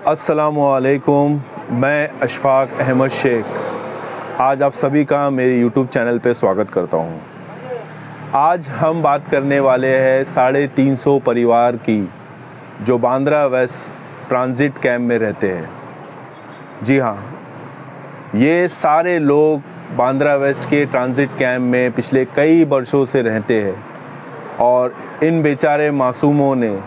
अस्सलामुअलैकुम, मैं अशफाक अहमद शेख आज आप सभी का मेरे YouTube चैनल पे स्वागत करता हूँ। आज हम बात करने वाले हैं 350 परिवार की जो बांद्रा वेस्ट ट्रांजिट कैंप में रहते हैं। जी हाँ, ये सारे लोग बांद्रा वेस्ट के ट्रांजिट कैंप में पिछले कई वर्षों से रहते हैं और इन बेचारे मासूमों ने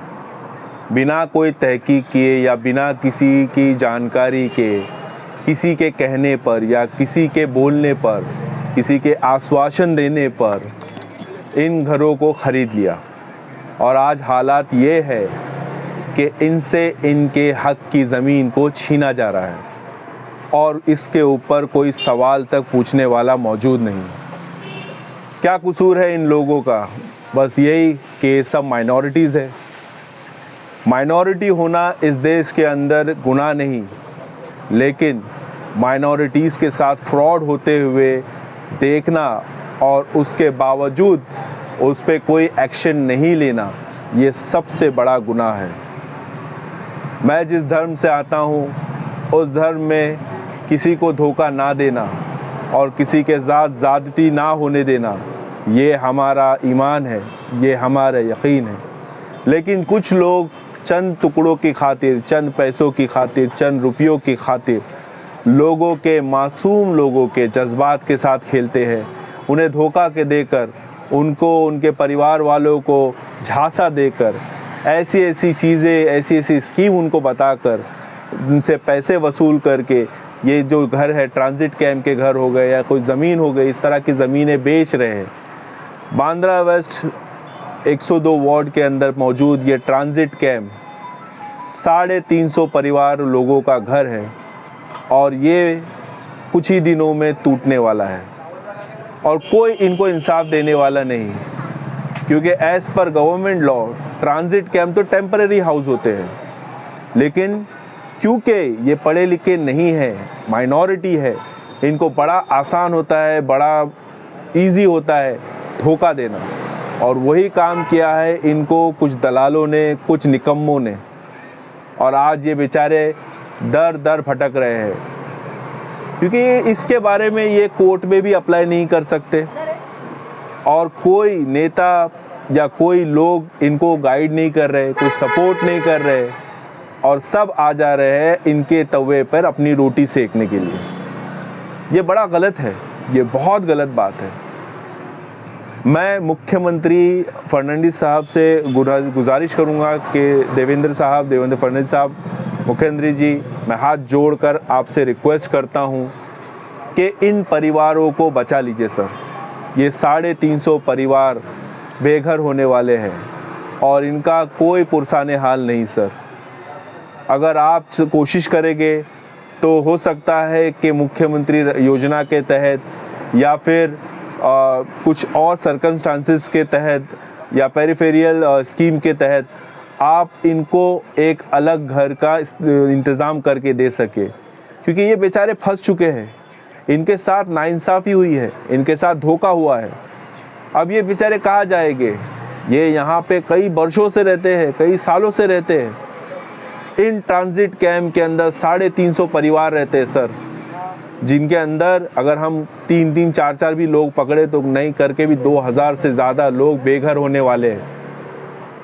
बिना कोई तहकीक किए या बिना किसी की जानकारी के, किसी के कहने पर या किसी के बोलने पर, किसी के आश्वासन देने पर इन घरों को ख़रीद लिया। और आज हालात ये है कि इनसे इनके हक़ की ज़मीन को छीना जा रहा है और इसके ऊपर कोई सवाल तक पूछने वाला मौजूद नहीं। क्या कसूर है इन लोगों का? बस यही कि सब माइनॉरिटीज़ है। माइनॉरिटी होना इस देश के अंदर गुनाह नहीं, लेकिन माइनॉरिटीज़ के साथ फ्रॉड होते हुए देखना और उसके बावजूद उस पर कोई एक्शन नहीं लेना, ये सबसे बड़ा गुनाह है। मैं जिस धर्म से आता हूँ उस धर्म में किसी को धोखा ना देना और किसी के साथ ज़्यादती ना होने देना, ये हमारा ईमान है, ये हमारा यकीन है। लेकिन कुछ लोग चंद टुकड़ों की खातिर, चंद पैसों की खातिर, चंद रुपयों की खातिर लोगों के, मासूम लोगों के जज्बात के साथ खेलते हैं। उन्हें धोखा के देकर, उनको, उनके परिवार वालों को झांसा देकर, ऐसी ऐसी चीज़ें, ऐसी ऐसी स्कीम उनको बताकर, उनसे पैसे वसूल करके ये जो घर है, ट्रांजिट कैंप के घर हो गए या कोई ज़मीन हो गई, इस तरह की ज़मीनें बेच रहे हैं। बांद्रा वेस्ट 102 वार्ड के अंदर मौजूद ये ट्रांजिट कैंप 350 परिवार लोगों का घर है और ये कुछ ही दिनों में टूटने वाला है और कोई इनको इंसाफ देने वाला नहीं, क्योंकि as per government law transit camp तो टेम्परेरी हाउस होते हैं, लेकिन क्योंकि ये पढ़े लिखे नहीं है, माइनॉरिटी है, इनको बड़ा आसान होता है, बड़ा इजी होता है धोखा देना। और वही काम किया है इनको कुछ दलालों ने, कुछ निकम्मों ने, और आज ये बेचारे दर दर भटक रहे हैं, क्योंकि इसके बारे में ये कोर्ट में भी अप्लाई नहीं कर सकते और कोई नेता या कोई लोग इनको गाइड नहीं कर रहे, कोई सपोर्ट नहीं कर रहे और सब आ जा रहे हैं इनके तवे पर अपनी रोटी सेकने के लिए। ये बड़ा गलत है, ये बहुत गलत बात है। मैं मुख्यमंत्री फर्नांडिस साहब से गुजारिश करूंगा कि देवेंद्र फर्नांडिस साहब, मुख्यमंत्री जी, मैं हाथ जोड़कर आपसे रिक्वेस्ट करता हूं कि इन परिवारों को बचा लीजिए सर। ये 350 परिवार बेघर होने वाले हैं और इनका कोई पुरसाने हाल नहीं सर। अगर आप कोशिश करेंगे तो हो सकता है कि मुख्यमंत्री योजना के तहत या फिर कुछ और सर्कमस्टांसेस के तहत या पेरिफेरियल स्कीम के तहत आप इनको एक अलग घर का इंतज़ाम करके दे सके, क्योंकि ये बेचारे फंस चुके हैं। इनके साथ नाइंसाफ़ी हुई है, इनके साथ धोखा हुआ है। अब ये बेचारे कहाँ जाएंगे? ये यहाँ पे कई वर्षों से रहते हैं, कई सालों से रहते हैं। इन ट्रांजिट कैंप के अंदर 350 परिवार रहते हैं सर, जिनके अंदर अगर हम 3-3, 4-4 भी लोग पकड़े तो नहीं करके भी 2000 से ज़्यादा लोग बेघर होने वाले हैं।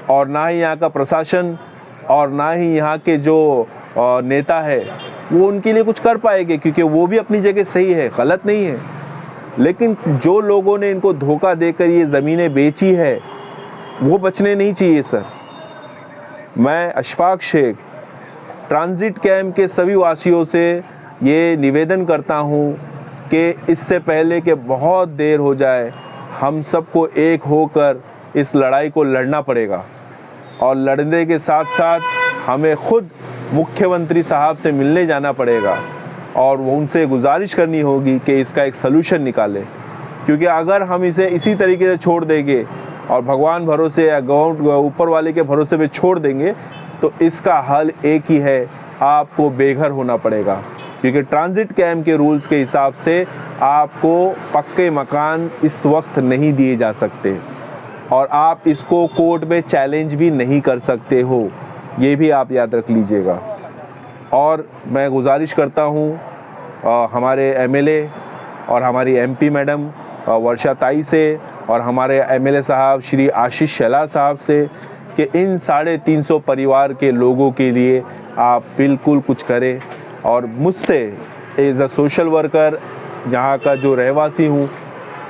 और ना ही यहाँ का प्रशासन और ना ही यहाँ के जो नेता है वो उनके लिए कुछ कर पाएंगे, क्योंकि वो भी अपनी जगह सही है, गलत नहीं है। लेकिन जो लोगों ने इनको धोखा देकर ये ज़मीनें बेची है वो बचने नहीं चाहिए सर। मैं अशफाक शेख ट्रांजिट कैंप के सभी वासियों से ये निवेदन करता हूँ कि इससे पहले कि बहुत देर हो जाए, हम सबको एक होकर इस लड़ाई को लड़ना पड़ेगा और लड़ने के साथ साथ हमें खुद मुख्यमंत्री साहब से मिलने जाना पड़ेगा और उनसे गुजारिश करनी होगी कि इसका एक सलूशन निकाले। क्योंकि अगर हम इसे इसी तरीके से छोड़ देंगे और भगवान भरोसे या ऊपर वाले के भरोसे पे छोड़ देंगे तो इसका हल एक ही है, आपको बेघर होना पड़ेगा। क्योंकि ट्रांजिट कैंप के रूल्स के हिसाब से आपको पक्के मकान इस वक्त नहीं दिए जा सकते और आप इसको कोर्ट में चैलेंज भी नहीं कर सकते हो, ये भी आप याद रख लीजिएगा। और मैं गुजारिश करता हूँ हमारे एमएलए और हमारी एमपी मैडम वर्षा ताई से और हमारे एमएलए साहब श्री आशीष शेलार साहब से कि इन 350 परिवार के लोगों के लिए आप बिल्कुल कुछ करें। और मुझसे एज अ सोशल वर्कर यहाँ का जो रहवासी हूँ,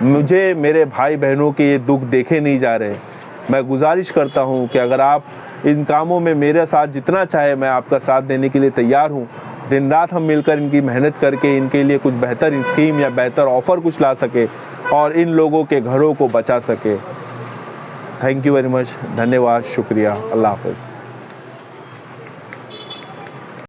मुझे मेरे भाई बहनों के ये दुख देखे नहीं जा रहे। मैं गुजारिश करता हूँ कि अगर आप इन कामों में मेरे साथ जितना चाहे, मैं आपका साथ देने के लिए तैयार हूँ। दिन रात हम मिलकर इनकी मेहनत करके इनके लिए कुछ बेहतर स्कीम या बेहतर ऑफ़र कुछ ला सके और इन लोगों के घरों को बचा सके। Thank you very much. धन्यवाद, शुक्रिया, अल्लाह हाफ़िज़।